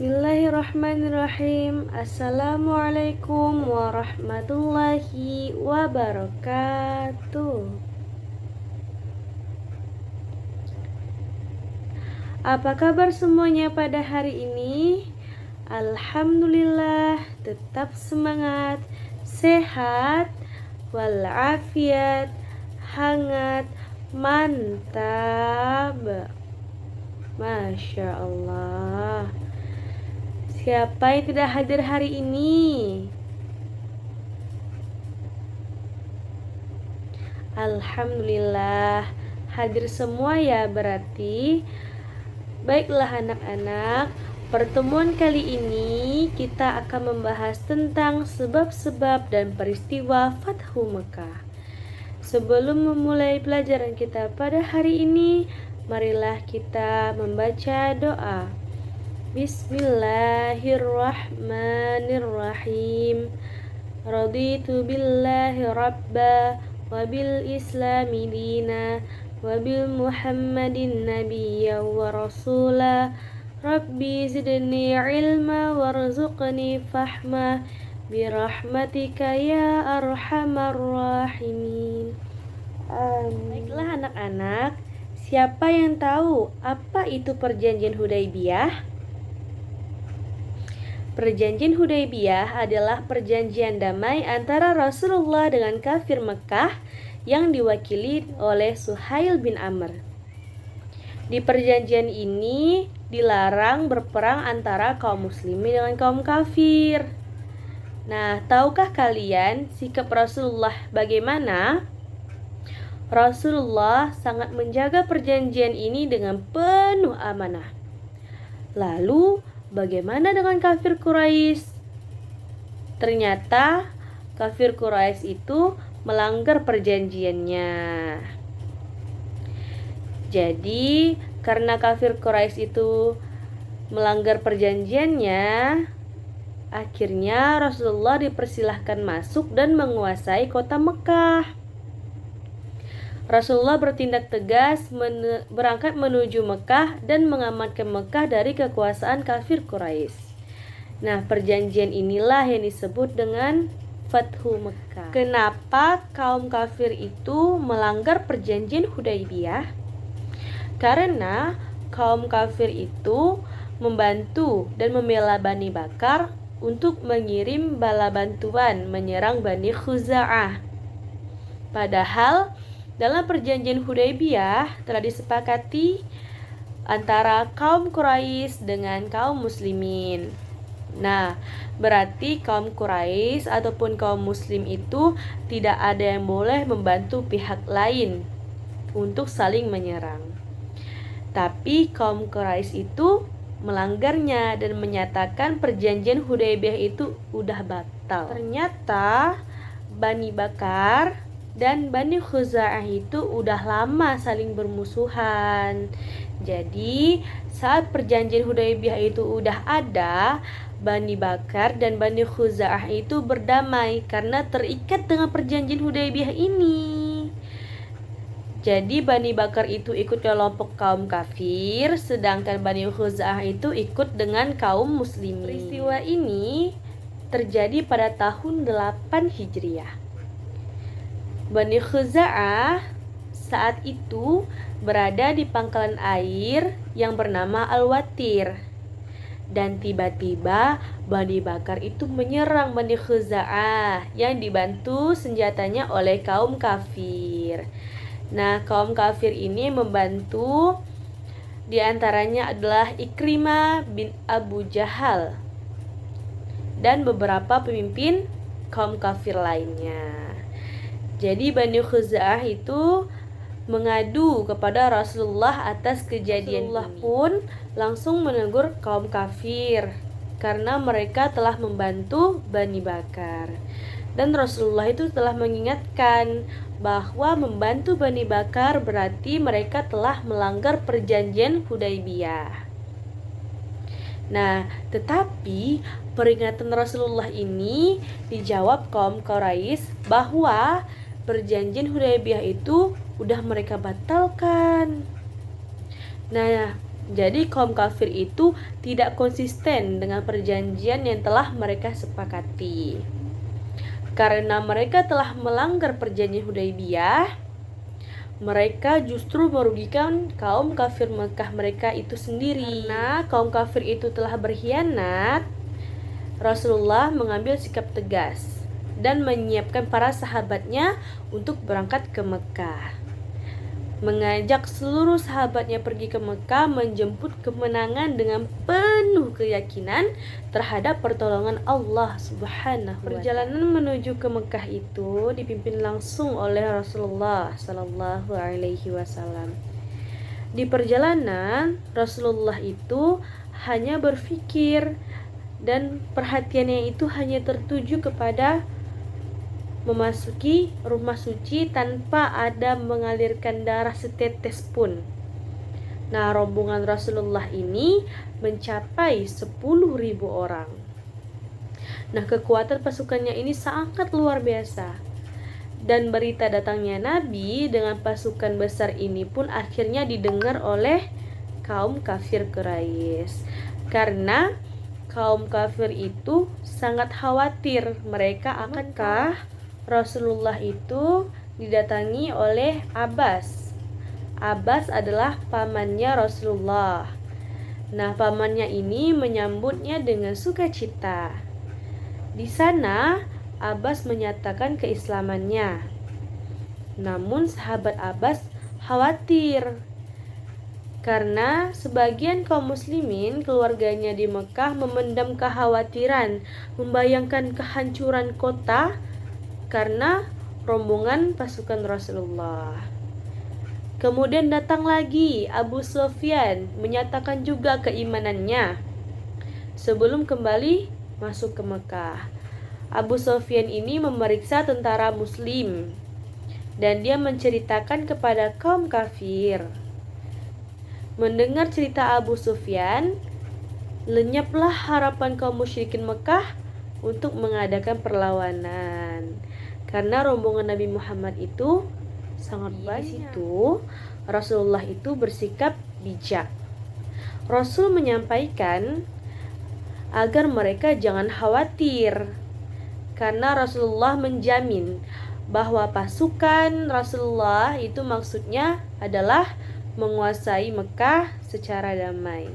Bismillahirrahmanirrahim. Assalamualaikum warahmatullahi wabarakatuh. Apa kabar semuanya pada hari ini? Alhamdulillah, tetap semangat, sehat, walafiat, hangat, mantap. Masya Allah. Siapa yang tidak hadir hari ini? Alhamdulillah, hadir semua ya berarti. Baiklah anak-anak, pertemuan kali ini kita akan membahas tentang sebab-sebab dan peristiwa Fathu Mekah. Sebelum memulai pelajaran kita pada hari ini, marilah kita membaca doa. Bismillahirrahmanirrahim. Raditu billahi rabba wa bil islami dina wa bil muhammadin nabiyya wa rasula. Rabbi zidni ilma warzuqni fahma birahmatika ya arhamar rahimin. Baiklah anak-anak, siapa yang tahu apa itu perjanjian Hudaybiyah? Perjanjian Hudaybiyah adalah perjanjian damai antara Rasulullah dengan kafir Mekah yang diwakili oleh Suhail bin Amr. Di perjanjian ini dilarang berperang antara kaum muslimin dengan kaum kafir. Nah, tahukah kalian sikap Rasulullah bagaimana? Rasulullah sangat menjaga perjanjian ini dengan penuh amanah. Lalu, bagaimana dengan kafir Quraisy? Ternyata kafir Quraisy itu melanggar perjanjiannya. Jadi, karena kafir Quraisy itu melanggar perjanjiannya, akhirnya Rasulullah dipersilahkan masuk dan menguasai kota Mekah. Rasulullah bertindak tegas berangkat menuju Mekah dan mengamankan Mekah dari kekuasaan kafir Quraisy. Nah, perjanjian inilah yang disebut dengan Fathu Mekah. Kenapa kaum kafir itu melanggar perjanjian Hudaybiyah? Karena kaum kafir itu membantu dan membela Bani Bakar untuk mengirim bala bantuan menyerang Bani Khuza'ah. Padahal dalam perjanjian Hudaybiyah telah disepakati antara kaum Quraisy dengan kaum muslimin. Nah, berarti kaum Quraisy ataupun kaum muslim itu tidak ada yang boleh membantu pihak lain untuk saling menyerang. Tapi kaum Quraisy itu melanggarnya dan menyatakan perjanjian Hudaybiyah itu udah batal. Ternyata Bani Bakar dan Bani Khuza'ah itu udah lama saling bermusuhan. Jadi saat perjanjian Hudaybiyah itu udah ada, Bani Bakar dan Bani Khuza'ah itu berdamai karena terikat dengan perjanjian Hudaybiyah ini. Jadi Bani Bakar itu ikut kelompok kaum kafir, sedangkan Bani Khuza'ah itu ikut dengan kaum muslimin. Peristiwa ini terjadi pada tahun 8 Hijriah. Bani Khuza'ah saat itu berada di pangkalan air yang bernama Al-Watir. Dan tiba-tiba Bani Bakar itu menyerang Bani Khuza'ah yang dibantu senjatanya oleh kaum kafir. Nah, kaum kafir ini membantu, di antaranya adalah Ikrimah bin Abu Jahal dan beberapa pemimpin kaum kafir lainnya. Jadi Bani Khuza'ah itu mengadu kepada Rasulullah atas kejadian ini. Pun langsung menegur kaum kafir karena mereka telah membantu Bani Bakar. Dan Rasulullah itu telah mengingatkan bahwa membantu Bani Bakar berarti mereka telah melanggar perjanjian Hudaybiyah. Nah, tetapi peringatan Rasulullah ini dijawab kaum Quraisy bahwa perjanjian Hudaybiyah itu udah mereka batalkan. Nah, Jadi kaum kafir itu tidak konsisten dengan perjanjian yang telah mereka sepakati. Karena mereka telah melanggar perjanjian Hudaybiyah, mereka justru merugikan kaum kafir Mekah mereka itu sendiri. Karena kaum kafir itu telah berkhianat, Rasulullah mengambil sikap tegas dan menyiapkan para sahabatnya untuk berangkat ke Mekah. Mengajak seluruh sahabatnya pergi ke Mekah menjemput kemenangan dengan penuh keyakinan terhadap pertolongan Allah Subhanahu wa Ta'ala. Perjalanan menuju ke Mekah itu dipimpin langsung oleh Rasulullah Sallallahu Alaihi Wasallam. Di perjalanan, Rasulullah itu hanya berpikir dan perhatiannya itu hanya tertuju kepada memasuki rumah suci tanpa ada mengalirkan darah setetes pun. Nah, rombongan Rasulullah ini mencapai 10.000 orang. Nah, kekuatan pasukannya ini sangat luar biasa. Dan berita datangnya Nabi dengan pasukan besar ini pun akhirnya didengar oleh kaum kafir Quraisy. Karena kaum kafir itu sangat khawatir mereka akankah Rasulullah itu didatangi oleh Abbas. Abbas adalah pamannya Rasulullah. Nah, pamannya ini menyambutnya dengan sukacita. Di sana Abbas menyatakan keislamannya. Namun sahabat Abbas khawatir karena sebagian kaum muslimin keluarganya di Mekah memendam kekhawatiran, membayangkan kehancuran kota karena rombongan pasukan Rasulullah. Kemudian datang lagi Abu Sufyan menyatakan juga keimanannya sebelum kembali masuk ke Mekah. Abu Sufyan ini memeriksa tentara muslim dan dia menceritakan kepada kaum kafir. Mendengar cerita Abu Sufyan, lenyaplah harapan kaum musyrikin Mekah untuk mengadakan perlawanan. Karena rombongan Nabi Muhammad itu sangat banyak. Di situ Rasulullah itu bersikap bijak. Rasul menyampaikan agar mereka jangan khawatir. Karena Rasulullah menjamin bahwa pasukan Rasulullah itu maksudnya adalah menguasai Mekah secara damai.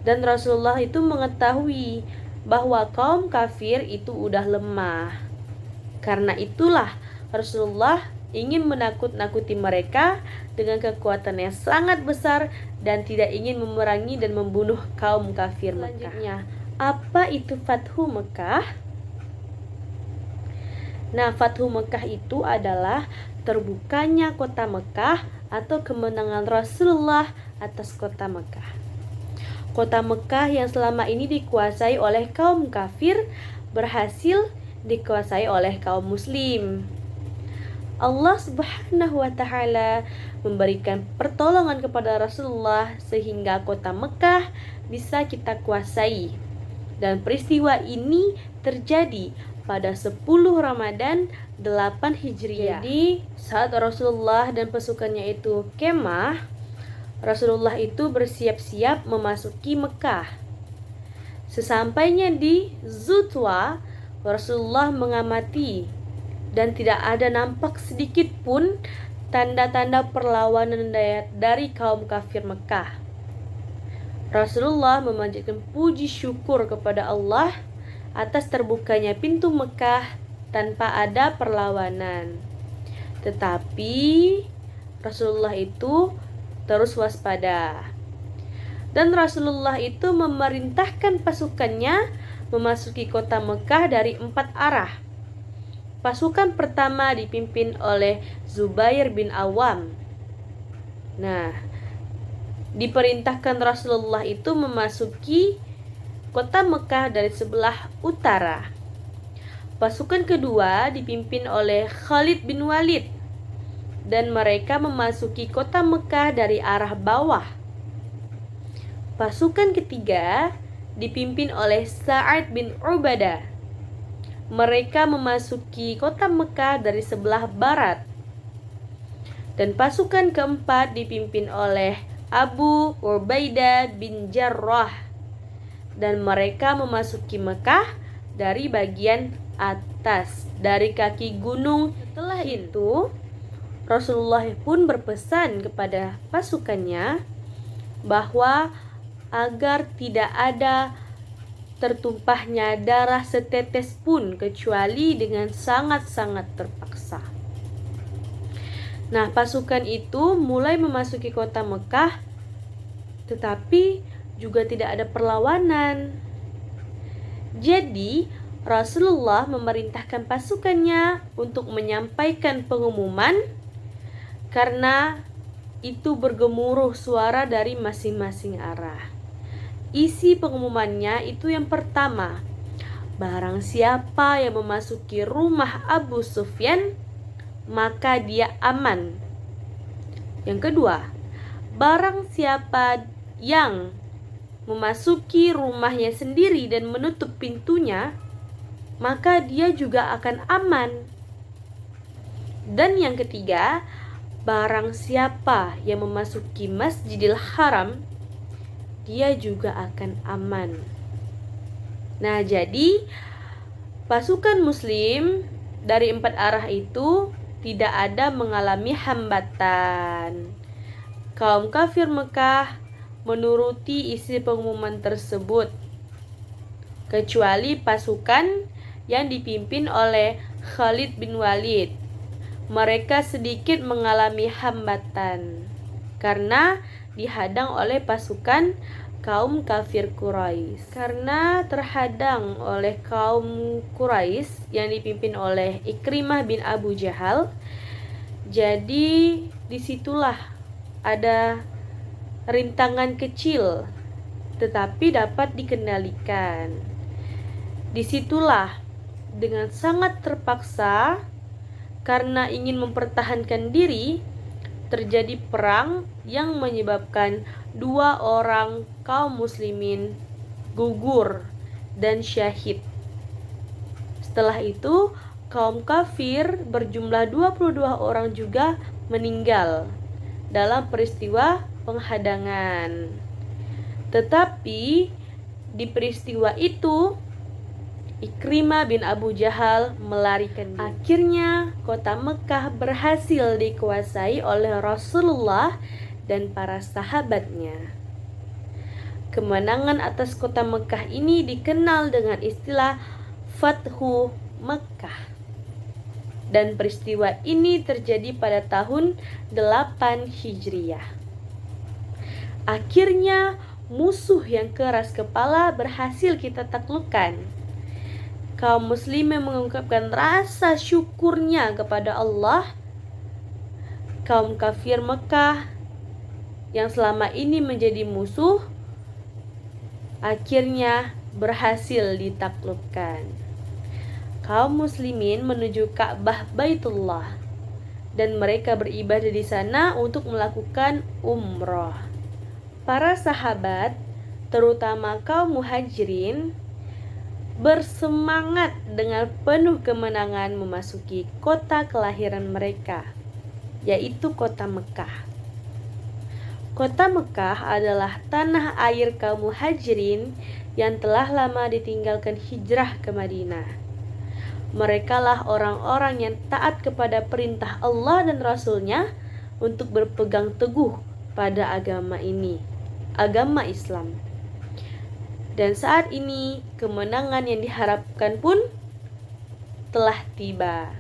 Dan Rasulullah itu mengetahui bahwa kaum kafir itu udah lemah. Karena itulah Rasulullah ingin menakut-nakuti mereka dengan kekuatan yang sangat besar dan tidak ingin memerangi dan membunuh kaum kafir Mekah. Selanjutnya, apa itu Fathu Mekah? Nah, Fathu Mekah itu adalah terbukanya kota Mekah atau kemenangan Rasulullah atas kota Mekah. Kota Mekah yang selama ini dikuasai oleh kaum kafir berhasil dikuasai oleh kaum muslim. Allah Subhanahu wa Ta'ala memberikan pertolongan kepada Rasulullah sehingga kota Mekah bisa kita kuasai. Dan peristiwa ini terjadi pada 10 Ramadan 8 Hijriah. Jadi saat Rasulullah dan pasukannya itu kemah, Rasulullah itu bersiap-siap memasuki Mekah. Sesampainya di Zutwa, Rasulullah mengamati dan tidak ada nampak sedikit pun tanda-tanda perlawanan dari kaum kafir Mekah. Rasulullah memanjatkan puji syukur kepada Allah atas terbukanya pintu Mekah tanpa ada perlawanan. Tetapi Rasulullah itu terus waspada. Dan Rasulullah itu memerintahkan pasukannya memasuki kota Mekah dari 4 arah. Pasukan pertama dipimpin oleh Zubair bin Awam. Nah, diperintahkan Rasulullah itu memasuki kota Mekah dari sebelah utara. Pasukan kedua dipimpin oleh Khalid bin Walid dan mereka memasuki kota Mekah dari arah bawah. Pasukan ketiga dipimpin oleh Sa'ad bin Ubadah. Mereka memasuki kota Mekah dari sebelah barat. Dan pasukan keempat dipimpin oleh Abu Ubaidah bin Jarrah, dan mereka memasuki Mekah dari bagian atas, dari kaki gunung. Setelah itu Rasulullah pun berpesan kepada pasukannya bahwa agar tidak ada tertumpahnya darah setetes pun kecuali dengan sangat-sangat terpaksa. Nah, pasukan itu mulai memasuki kota Mekah, tetapi juga tidak ada perlawanan. Jadi, Rasulullah memerintahkan pasukannya untuk menyampaikan pengumuman, karena itu bergemuruh suara dari masing-masing arah. Isi pengumumannya itu yang pertama, barang siapa yang memasuki rumah Abu Sufyan, maka dia aman. Yang kedua, barang siapa yang memasuki rumahnya sendiri dan menutup pintunya, maka dia juga akan aman. Dan yang ketiga, barang siapa yang memasuki Masjidil Haram, dia juga akan aman. Nah, jadi pasukan muslim dari 4 arah itu tidak ada mengalami hambatan. Kaum kafir Mekah menuruti isi pengumuman tersebut, kecuali pasukan yang dipimpin oleh Khalid bin Walid. Mereka sedikit mengalami hambatan karena dihadang oleh pasukan kaum kafir Quraisy. Karena terhadang oleh kaum Quraisy yang dipimpin oleh Ikrimah bin Abu Jahal, jadi disitulah ada rintangan kecil tetapi dapat dikendalikan. Disitulah dengan sangat terpaksa karena ingin mempertahankan diri, terjadi perang yang menyebabkan 2 orang kaum muslimin gugur dan syahid. Setelah itu, kaum kafir berjumlah 22 orang juga meninggal dalam peristiwa penghadangan. Tetapi di peristiwa itu Ikrimah bin Abu Jahal melarikan diri. Akhirnya kota Mekah berhasil dikuasai oleh Rasulullah dan para sahabatnya. Kemenangan atas kota Mekah ini dikenal dengan istilah Fathu Mekah. Dan peristiwa ini terjadi pada tahun 8 Hijriah. Akhirnya musuh yang keras kepala berhasil kita taklukkan. Kaum muslimin mengungkapkan rasa syukurnya kepada Allah. Kaum kafir Mekah yang selama ini menjadi musuh akhirnya berhasil ditaklukkan. Kaum muslimin menuju Ka'bah Baitullah dan mereka beribadah di sana untuk melakukan umrah. Para sahabat, terutama kaum muhajirin, bersemangat dengan penuh kemenangan memasuki kota kelahiran mereka, yaitu kota Mekah. Kota Mekah adalah tanah air kaum muhajirin yang telah lama ditinggalkan hijrah ke Madinah. Merekalah orang-orang yang taat kepada perintah Allah dan Rasul-Nya untuk berpegang teguh pada agama ini, agama Islam. Dan saat ini kemenangan yang diharapkan pun telah tiba.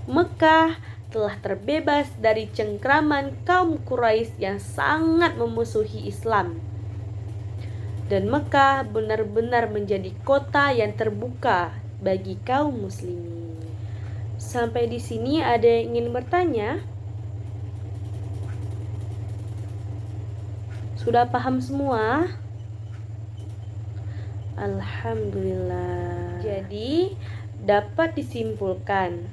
Mekah telah terbebas dari cengkraman kaum Quraisy yang sangat memusuhi Islam. Dan Mekah benar-benar menjadi kota yang terbuka bagi kaum muslimin. Sampai di sini ada yang ingin bertanya? Sudah paham semua? Alhamdulillah. Jadi dapat disimpulkan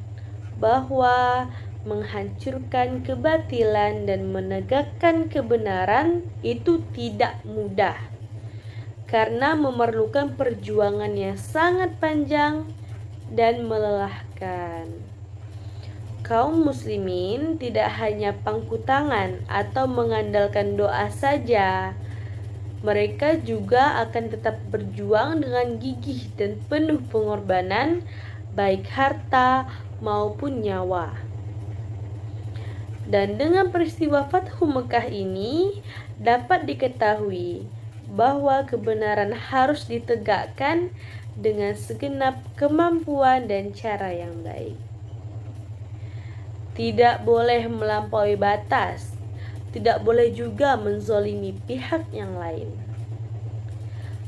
bahwa menghancurkan kebatilan dan menegakkan kebenaran itu tidak mudah, karena memerlukan perjuangan yang sangat panjang dan melelahkan. kaum muslimin tidak hanya pangku tangan atau mengandalkan doa saja. Mereka juga akan tetap berjuang dengan gigih dan penuh pengorbanan, baik harta maupun nyawa. Dan dengan peristiwa Fathu Mekah ini dapat diketahui bahwa kebenaran harus ditegakkan dengan segenap kemampuan dan cara yang baik. Tidak boleh melampaui batas, tidak boleh juga menzolimi pihak yang lain.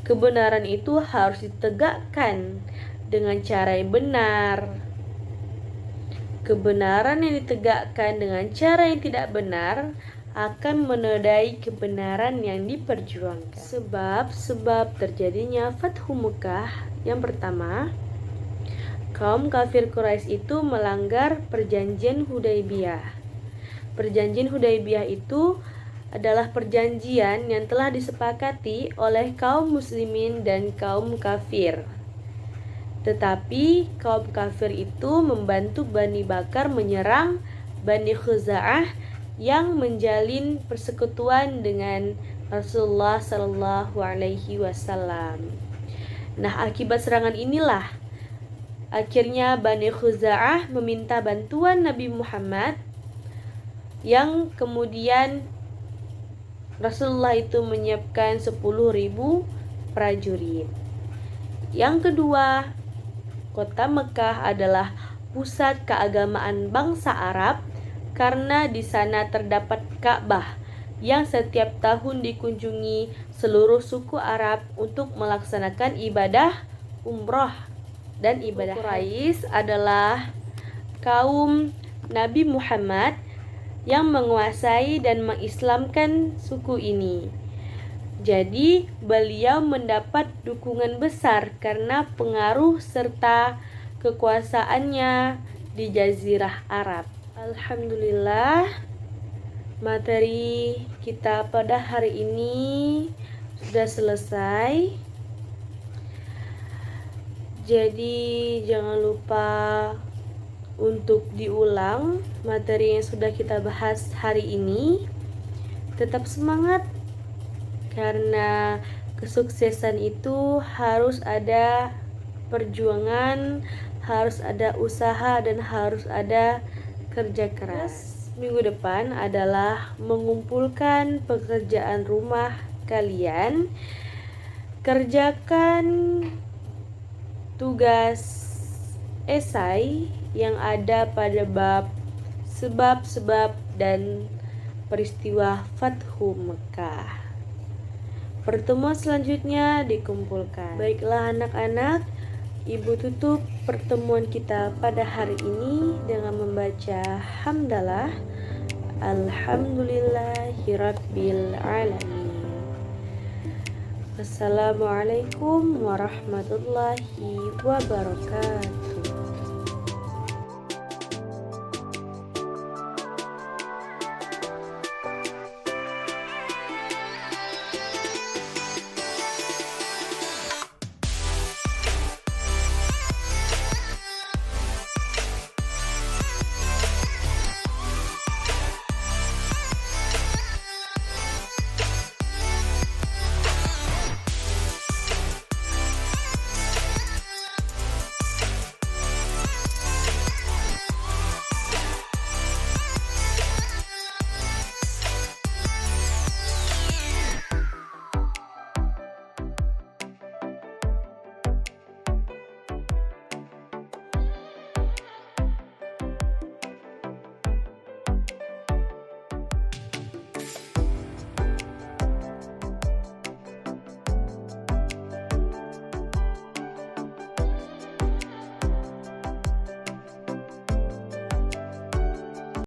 Kebenaran itu harus ditegakkan dengan cara yang benar. Kebenaran yang ditegakkan dengan cara yang tidak benar akan menodai kebenaran yang diperjuangkan. Sebab terjadinya Fathu Mekah yang pertama, kaum kafir Quraisy itu melanggar perjanjian Hudaybiyah. Perjanjian Hudaybiyah itu adalah perjanjian yang telah disepakati oleh kaum muslimin dan kaum kafir. Tetapi kaum kafir itu membantu Bani Bakar menyerang Bani Khuza'ah yang menjalin persekutuan dengan Rasulullah Sallallahu Alaihi Wasallam. Nah, akibat serangan inilah akhirnya Bani Khuza'ah meminta bantuan Nabi Muhammad, yang kemudian Rasulullah itu menyiapkan 10.000 prajurit. Yang kedua, kota Mekah adalah pusat keagamaan bangsa Arab karena di sana terdapat Ka'bah yang setiap tahun dikunjungi seluruh suku Arab untuk melaksanakan ibadah umroh dan ibadah Quraisy adalah kaum Nabi Muhammad yang menguasai dan mengislamkan suku ini. Jadi beliau mendapat dukungan besar karena pengaruh serta kekuasaannya di Jazirah Arab. Alhamdulillah, materi kita pada hari ini sudah selesai. Jadi jangan lupa untuk diulang materi yang sudah kita bahas hari ini. Tetap semangat, karena kesuksesan itu harus ada perjuangan, harus ada usaha, dan harus ada kerja keras. Minggu depan adalah mengumpulkan pekerjaan rumah kalian. Kerjakan tugas esai yang ada pada bab sebab-sebab dan peristiwa Fathu Mekah. Pertemuan selanjutnya dikumpulkan. Baiklah anak-anak, Ibu tutup pertemuan kita pada hari ini dengan membaca hamdalah alhamdulillahirabbil alamin. Assalamualaikum warahmatullahi wabarakatuh.